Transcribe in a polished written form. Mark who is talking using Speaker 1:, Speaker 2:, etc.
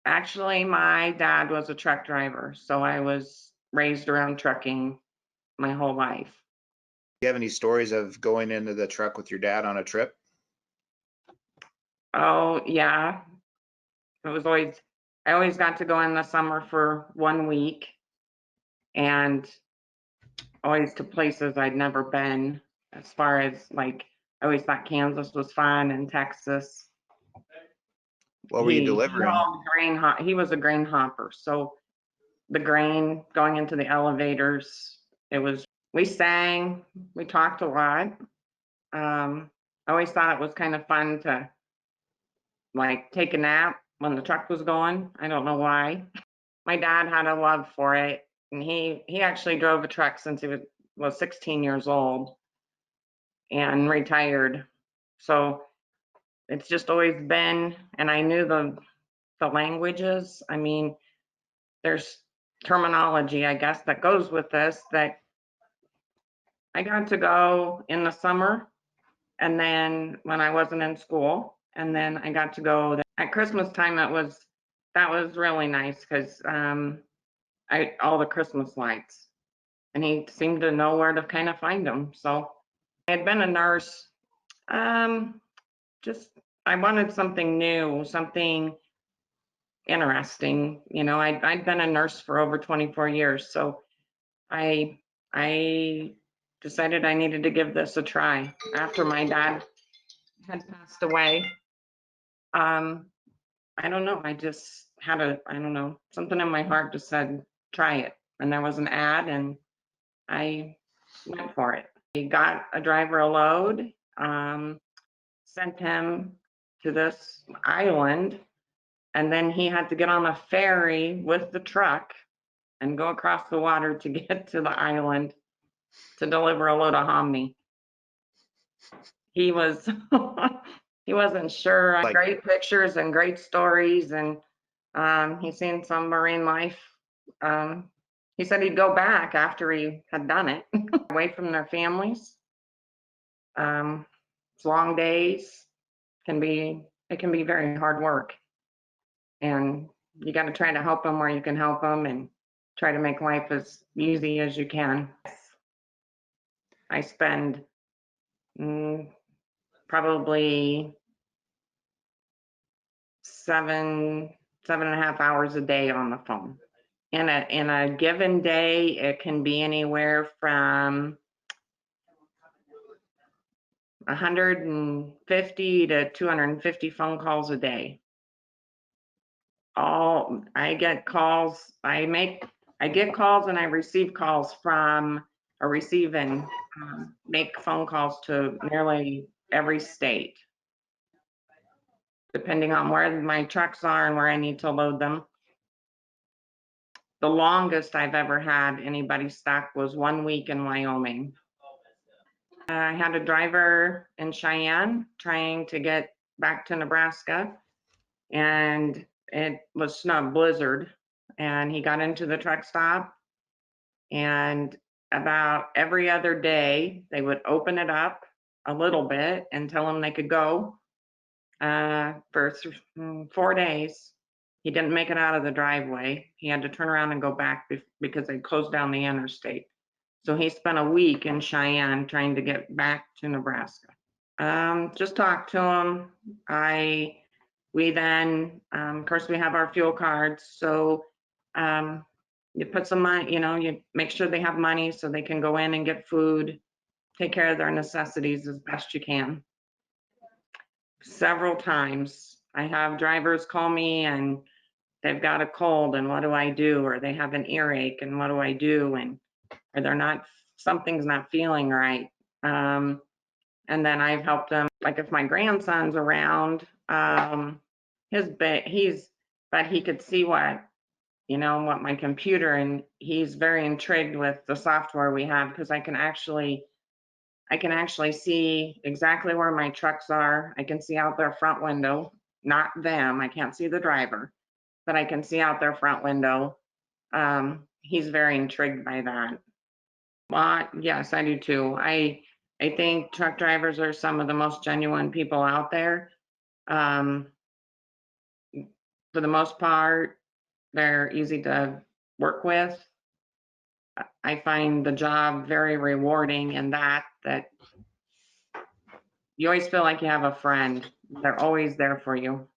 Speaker 1: Actually, my dad was a truck driver, so I was raised around trucking my whole life.
Speaker 2: You have any stories of going into the truck with your dad on a trip?
Speaker 1: Oh, yeah. It was always I always got to go in the summer for 1 week and always to places I'd never been as far as, like, I always thought Kansas was fun and Texas.
Speaker 2: What were you
Speaker 1: He
Speaker 2: delivering?
Speaker 1: hauled grain he was a grain hopper, so the grain going into the elevators, it was we sang, we talked a lot. I always thought it was kind of fun to, like, take a nap when the truck was going. I don't know why. My dad had a love for it, and he actually drove a truck since he was 16 years old and retired. So it's just always been, and I knew the languages. I mean, there's terminology, I guess, that goes with this that I got to go in the summer and then when I wasn't in school, and then I got to go at Christmas time. That was really nice because I all the Christmas lights, and he seemed to know where to kind of find them. So I had been a nurse. Um, just I wanted something new, something interesting. I'd been a nurse for over 24 years, so I I decided I needed to give this a try after my dad had passed away. Um, I don't know. I just had I don't know, something in my heart just said, try it. And there was an ad and I went for it. We got a driver a load, sent him to this island, and then he had to get on a ferry with the truck and go across the water to get to the island to deliver a load of hominy. He was he wasn't sure.
Speaker 2: Like,
Speaker 1: Great pictures and great stories, and he's seen some marine life. Um, he said he'd go back after he had done it, away from their families. Um, it's long days. It can be very hard work, and you got to try to help them where you can help them, and try to make life as easy as you can. I spend mm, probably 7.5 hours a day on the phone. In a given day, it can be anywhere from 150 to 250 phone calls a day. All I get calls, I get calls and I receive calls from, or receive and make phone calls to nearly every state, depending on where my trucks are and where I need to load them. The longest I've ever had anybody stuck was 1 week in Wyoming. I had a driver in Cheyenne trying to get back to Nebraska, and it was snow blizzard. And he got into the truck stop, and about every other day, they would open it up a little bit and tell him they could go for 4 days. He didn't make it out of the driveway. He had to turn around and go back because they closed down the interstate. So he spent a week in Cheyenne trying to get back to Nebraska. Just talked to him. We then, of course, we have our fuel cards. So um, you put some money, you make sure they have money so they can go in and get food, take care of their necessities as best you can. Several times I have drivers call me and they've got a cold and what do I do? Or they have an earache and what do I do? Or something's not feeling right. And then I've helped them, like if my grandson's around, but he could see what my computer, and he's very intrigued with the software we have because I can actually see exactly where my trucks are. I can see out their front window, not them. I can't see the driver, but I can see out their front window. He's very intrigued by that. Yes, I do too. I think truck drivers are some of the most genuine people out there. Um, for the most part, they're easy to work with. I find the job very rewarding in that you always feel like you have a friend. They're always there for you.